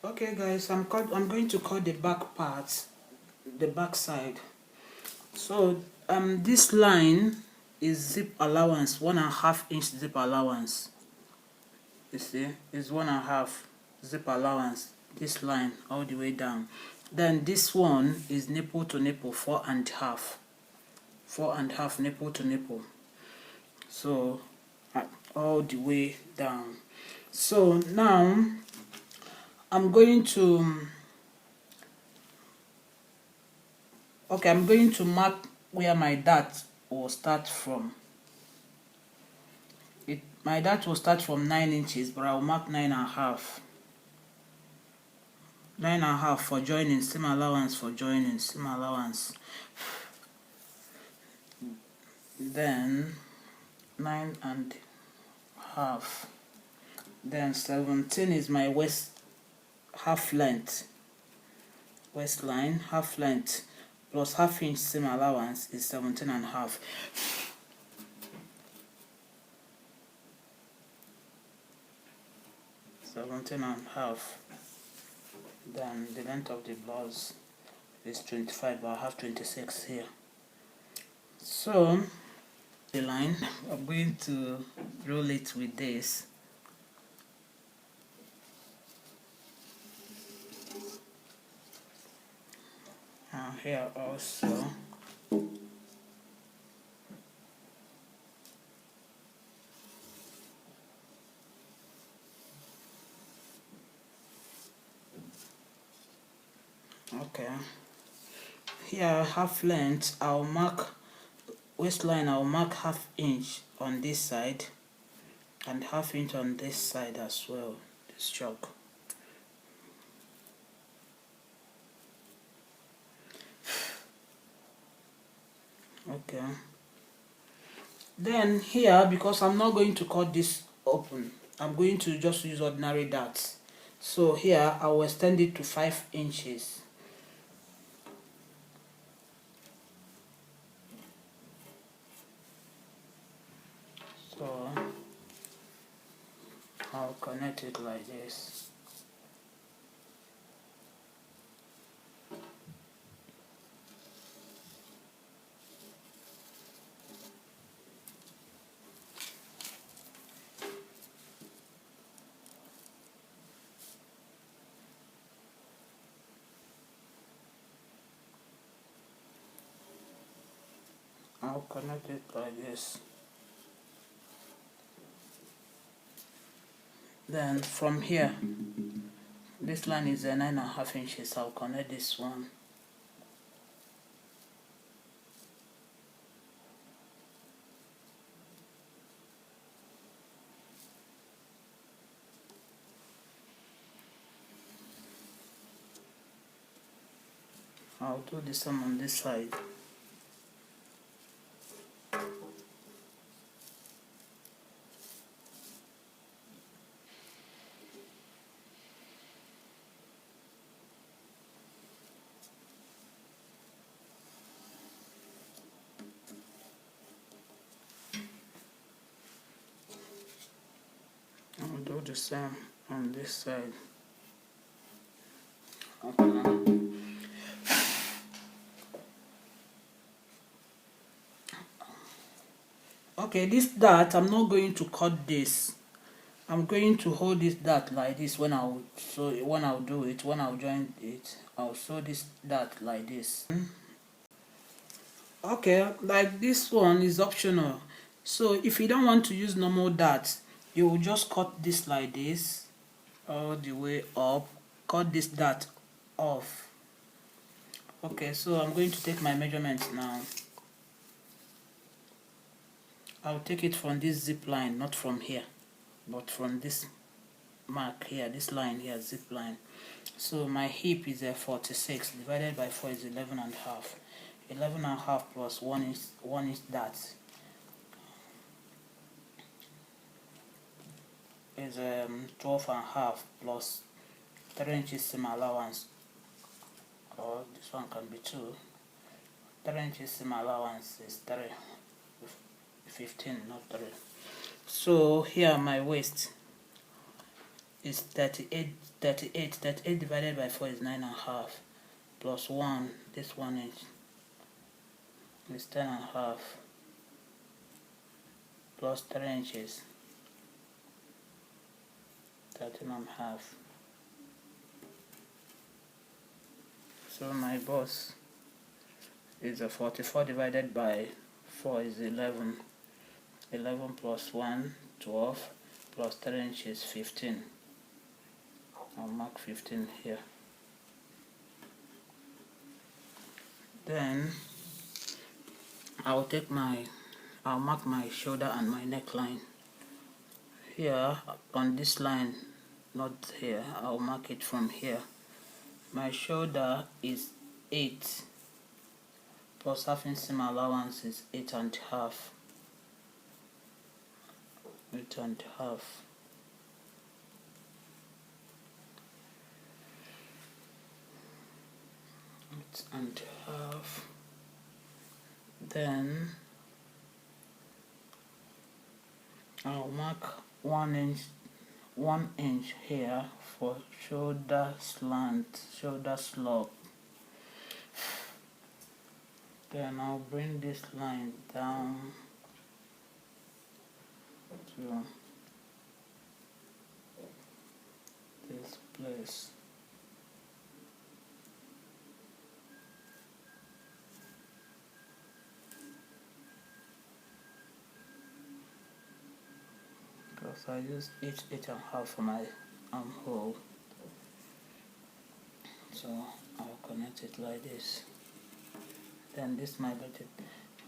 Okay guys, I'm going to cut the back part, the back side. So this line is zip allowance, 1.5 inch zip allowance. You see, is 1.5 zip allowance, this line all the way down. Then this one is nipple to nipple, 4.5, 4.5 nipple to nipple. So all the way down. So now I'm going to mark where my dart will start from. My dart will start from 9 inches, but I will mark 9.5. 9.5 for joining, seam allowance for joining, seam allowance. Then 9.5. Then 17 is my waist half length. Waistline half length plus half inch seam allowance is 17.5. Then the length of the blouse is 25, but I have 26 here. So the line, I'm going to roll it with this. And here also. Okay, here half length, I'll mark waistline, I'll mark half inch on this side and half inch on this side as well, this chalk. Okay, then here, because I'm not going to cut this open, I'm going to just use ordinary darts. So here I will extend it to 5 inches. So I'll connect it like this. I'll connect it like this. Then from here, this line is 9.5 inches. I'll connect this one. I'll do the same on this side. I'll do the same on this side. Okay, this dart, I'm not going to cut this. I'm going to hold this dart like this when I'll do it, when I'll join it, I'll sew this dart like this. Okay, like this one is optional. So if you don't want to use normal darts, you will just cut this like this all the way up, cut this dart off. Okay, so I'm going to take my measurements now. I'll take it from this zip line, not from here, but from this mark here, this line here, zip line. So my hip is 46, divided by 4 is 11.5. 11.5 plus 1 inch dart is 12.5 plus 3 inches seam allowance, or this one can be 2. 3 inches seam allowance is 15, not 3. So here my waist is 38. 38 divided by 4 is 9.5, plus 1, this 1 inch is 10.5, plus 3 inches, 13.5. So my boss is a 44 divided by 4 is 11. 11 plus 1, 12, plus 3 inches, 15. I'll mark 15 here. Then I'll mark my shoulder and my neckline. Here on this line, not here, I'll mark it from here. My shoulder is 8, plus half inch seam allowance is 8.5. 8.5. And half. Then I'll mark 1 inch here for shoulder slant, shoulder slope. Then I'll bring this line down to this place. Because I use 8.5 for my armhole, so I'll connect it like this. Then this might be it,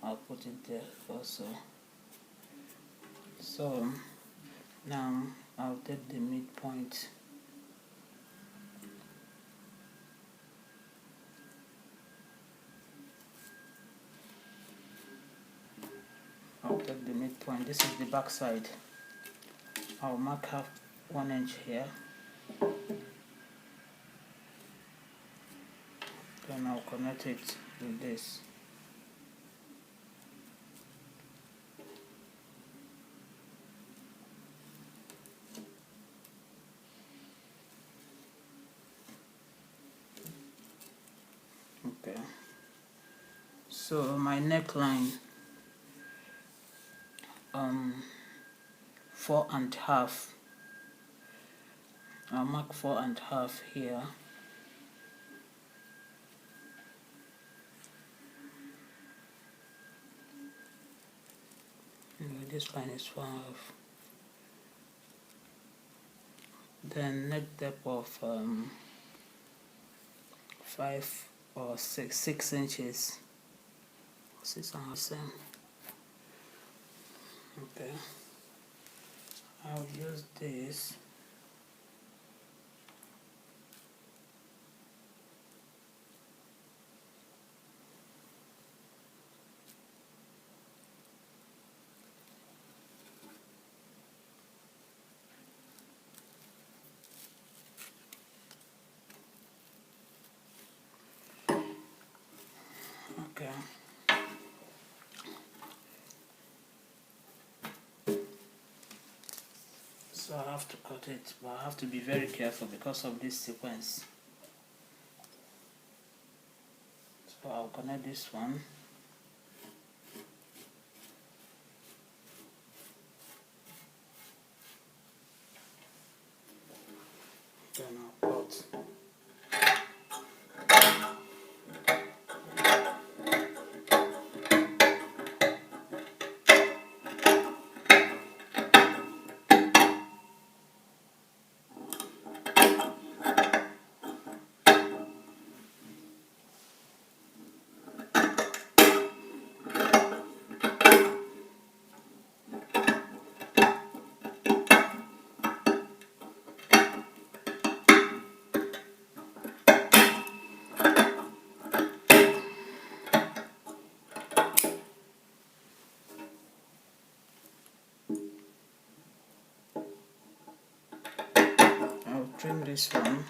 I'll put it there also. So now I'll take the midpoint. I'll take the midpoint. This is the back side. I'll mark half 1 inch here. Then I'll connect it with this. Okay. So my neckline, 4.5. I'll mark 4.5 here. This line is 5. Then neck depth of 5 or 6 inches. 6.5. Okay. I'll use this. Okay. So I have to cut it, but I have to be very careful because of this sequence. So I'll connect this one. Then I'll cut. I'll trim this one.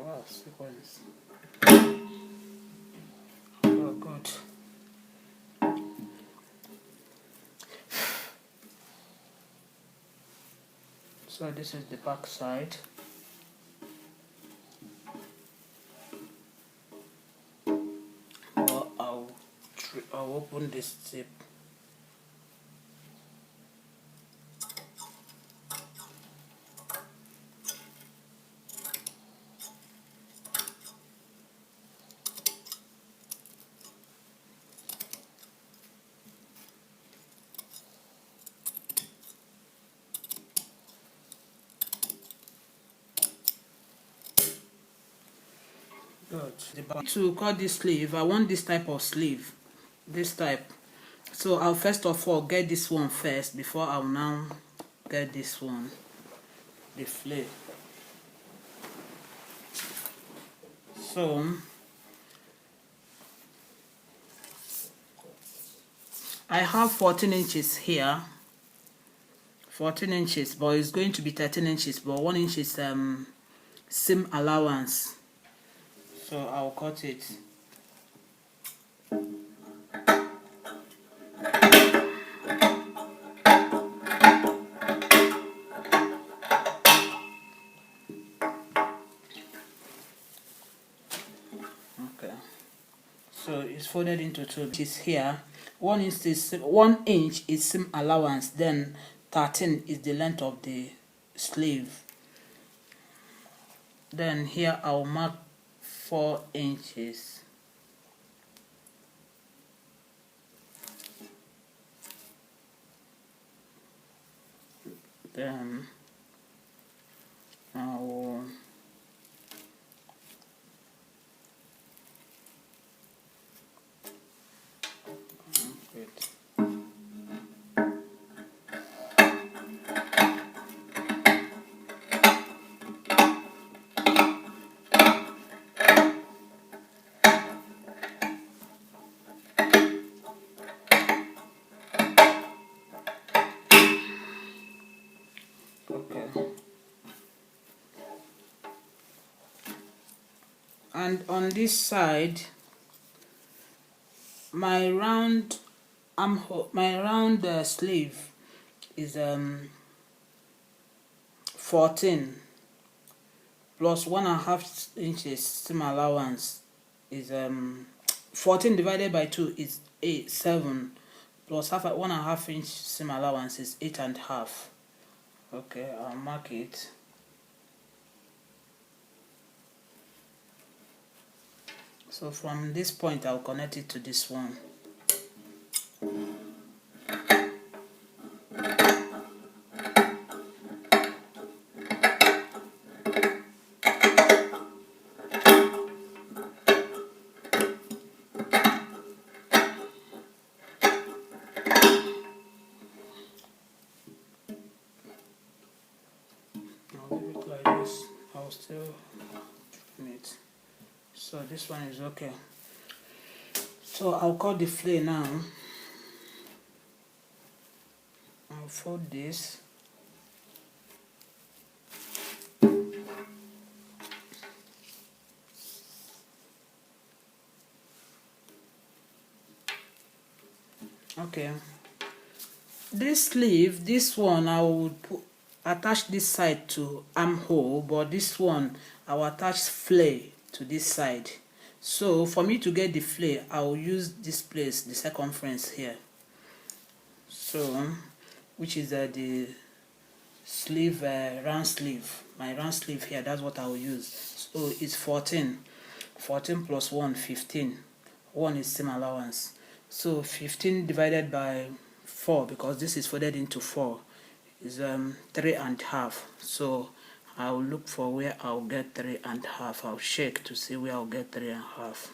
Wow, sequence. Oh, good. So this is the back side. Well, I'll open this zip. Good. To cut this sleeve, I want this type of sleeve. This type. So I'll first of all get this one first before I'll now get this one. The flare. So I have 14 inches here. 14 inches, but it's going to be 13 inches, but 1 inch is seam allowance. So I'll cut it. Okay. So it's folded into two. Which is here. 1 inch is seam allowance. Then 13 is the length of the sleeve. Then here I'll mark 4 inches. Then I will and on this side my round sleeve is 14 plus 1.5 inches seam allowance is 14 divided by 2 is 7 plus 1.5 inch seam allowance is 8.5. Okay, I'll mark it. So from this point I'll connect it to this one. I'll leave it like this. I'll still trim it. So this one is okay. So I'll cut the flare now. I'll fold this. Okay. This sleeve, this one I will attach this side to armhole, but this one I will attach flare to this side. So for me to get the flare, I will use this place, the circumference here. So, which is the sleeve, round sleeve. My round sleeve here, that's what I will use. So it's 14. 14 plus 1, 15. 1 is seam allowance. So 15 divided by 4, because this is folded into 4, is 3.5. So I'll look for where I'll get 3.5. I'll check to see where I'll get 3.5.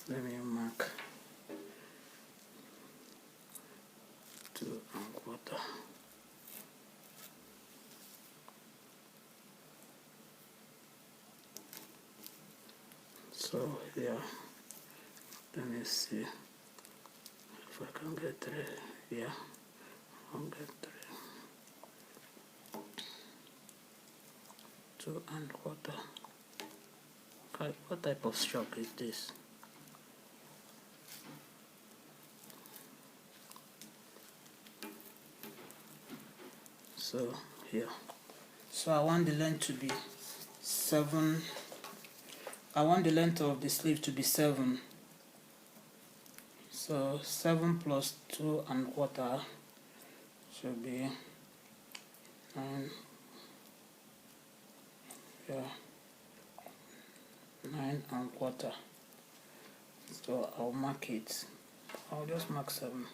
Let me mark 2.25. So yeah, let me see if I can get 3. Yeah, I'll get 3. 2¼ okay, what type of stroke is this? So here, so I want the length to be 7. I want the length of the sleeve to be 7. So 7 plus 2¼ should be 9. Yeah, 9¼ so I'll mark it. I'll just mark 7.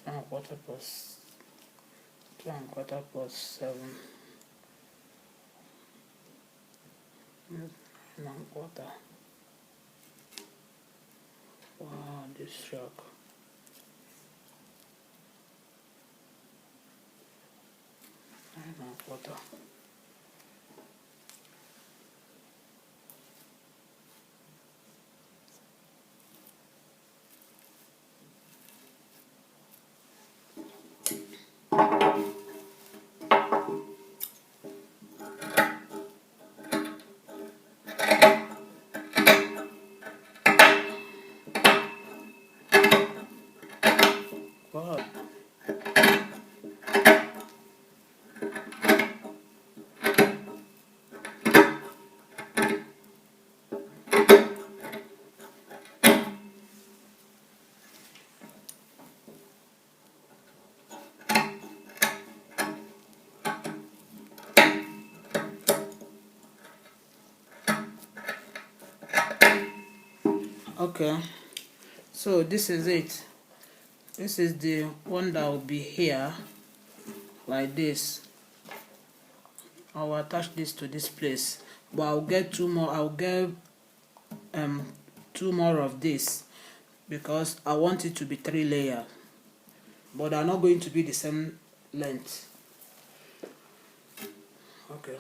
¼ plus 2¼ plus 7. 9¼ wow, this shock. Water. Wow. Okay, so this is it. This is the one that will be here like this. I'll attach this to this place, but I'll get 2 more. I'll get 2 more of this because I want it to be 3 layers, but they're not going to be the same length. Okay.